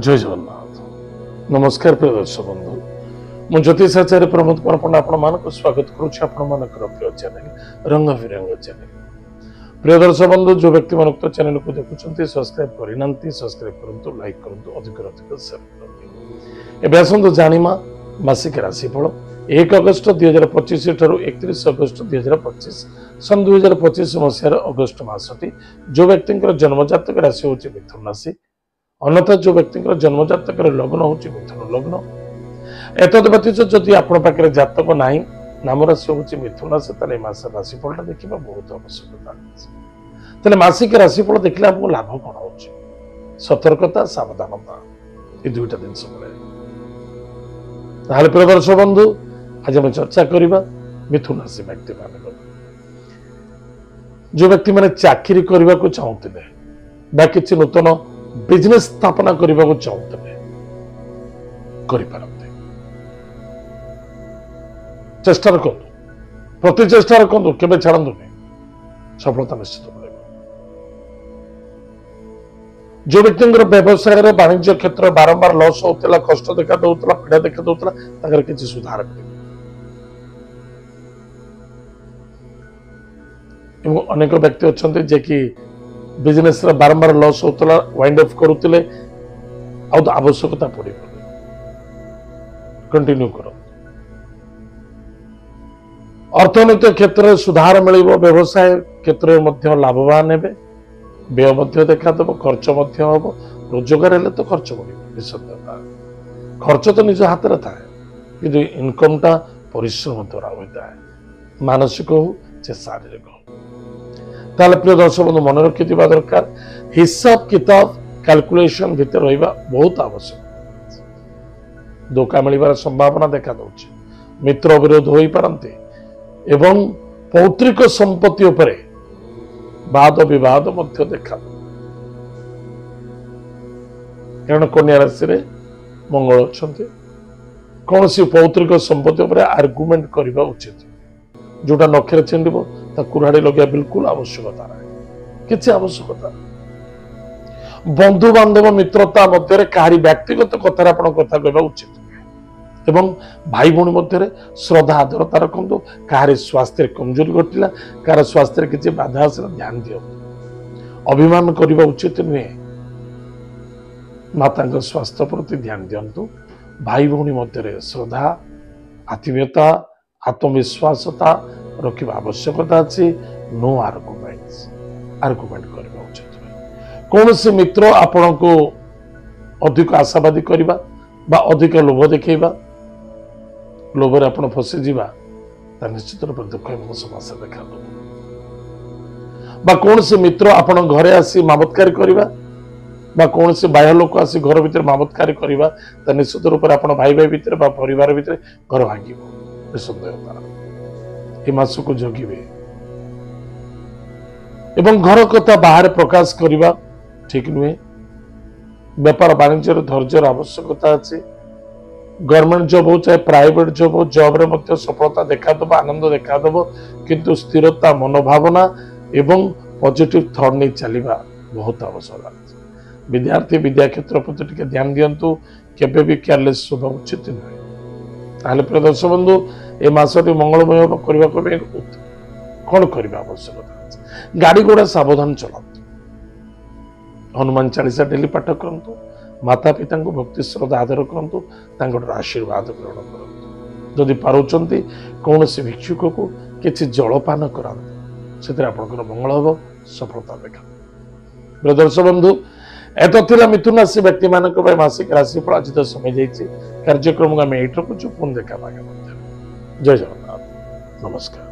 जय जगन्नाथ नमस्कार प्रिय दर्शक बंधु मु ज्योतिषाचार्य प्रमोद कुमार पंडा आपण स्वागत करुच्ची प्रिय चैनल रंग विरंग चैनल। प्रिय दर्शक बंधु जो व्यक्ति मान चैनल को देखुं सब्सक्राइब करना सब्सक्राइब करूँ लाइक करूँ अधिक शेयर करूँ। एवं आसतु जाणीमा मासिक राशिफल 1 अगस्त 2025 ठारू 31 अगस्त 2025 सन 2025 मसीहार अगस्त मासटी जो व्यक्ति जन्मजातक राशि हूँ मिथुन राशि अन्यथा जो व्यक्ति जन्मजातक लग्न हूँ मिथुन लग्न। एतद व्यतीत जदि आपण पाखे जातक ना नाम राशि हूँ मिथुन राशि तेल मास राशिफल देखा बहुत आवश्यकता। तेल मासिक राशिफल देखने आपको लाभ कौन हो सतर्कता सावधानता ये दुईटा जिन प्रिय दर्शक बंधु आज आम चर्चा करवा मिथुन राशि व्यक्ति मान जो व्यक्ति मैंने चाकरी करने को चाहते कि नूतन बिजनेस स्थापना करने को चाहते चेष्टा रखु प्रति चेष्टा रखु केबे छाड़ू सफलता निश्चित मिले। जो व्यक्ति व्यवसाय वाणिज्य क्षेत्र बारंबार लॉस होता कष्ट देखा दूसरा पीड़ा देखा दूसरा किसी सुधार अनेक व्यक्ति अच्छा जे कि बिजनेस बारंबार लॉस होता वाइंड अप करुले आवश्यकता पड़ कंटिन्यू कर अर्थनैतिक क्षेत्र में सुधार मिल व्यवसाय क्षेत्र में लाभवान हे व्यय देखा दब खर्च हम रोजगार हेले तो खर्च बढ़ निसंदेह खर्च तो निज हाथ में थाए कि इनकम टा परिश्रम द्वारा होता है मानसिक हो से शारीरिक हो। ताले प्रिय दर्शक बंधु मन रखि दरकार हिसाब किताब कैलकुलेशन भितर रहिबा बहुत आवश्यक। धोखा मिलबार संभावना देखा दउछि मित्र विरोध होई पारंती एवं पौत्रिक संपत्ति उपरे वाद विवाद मध्य देखा कारण कन्या राशि रे मंगल अछंती कौन सी पौत्रिक संपत्ति उपरे आर्गुमेंट करबा उचित जोटा नखरे चिंडिबो ता कुराड़ी लगे बिल्कुल आवश्यकता ना किसी आवश्यकता बंधु बांधव मित्रता मध्य कहारी व्यक्तिगत कथार आप कथा कहवा उचित एवं भाई भौणी मध्य श्रद्धा आदरता रखु कहारी स्वास्थ्य कमजोरी घटला कार स्वास्थ्य किसी बाधा आसला ध्यान दियो अभिमान करने उचित नुहे माता स्वास्थ्य प्रति ध्यान दिंतु भाई भौणी मध्य श्रद्धा आत्मीयता आत्मविश्वासता रखा आवश्यकता अच्छी नो आर्गुमेंट करने उचित कौन से मित्र आपण को अधिक आशावादी करवा बा अधिक लोभ देखा लोभ आप फसी जावा निश्चित रूप से दुख एवं समस्या देखा बा कौन से मित्र आपण घरे आसी मामतकारी करवा बा कौन से बाह्य लोक आसी घर भीतर मामतकारी करवा निश्चित रूप से आप भाई भाई भितर बा परिवार भितर घर भांग निसंदेह मास को जगिबे एवं घर कथा बाहर प्रकाश करवा ठीक नुहे व्यापार वाणिज्य धैर्यर आवश्यकता अच्छी गवर्नमेंट जॉब हो चाहे प्राइवेट जॉब हो जॉब रे मध्य सफलता देखा दब आनंद देखा दब किंतु स्थिरता मनोभावना एवं पॉजिटिव थॉट नहीं चलवा बहुत आवश्यक। विद्यार्थी विद्या क्षेत्र प्रति ध्यान दिंतु केबे भी केयरलेस होगा उचित नुहे। प्रिय दर्शक बंधु ए मासटी मंगलमय करने कौन करने आवश्यकता गाड़ी घोड़ा सावधान चलातु हनुमान चालीसा डेली पाठ करंतु माता पिता को भक्ति श्रद्धा आदर करंतु आशीर्वाद ग्रहण करंतु जदि पारुचंती कौन से भिक्षुक को किसी जलपान करांतु से मंगल हम सफलता देखा। प्रिय दर्शक बंधु एत मिथुन राशि व्यक्ति मान मासिक राशिफल आज तो समय जाइए कार्यक्रम को आम ये रखुचु पुनः देखा जय जगन्नाथ नमस्कार।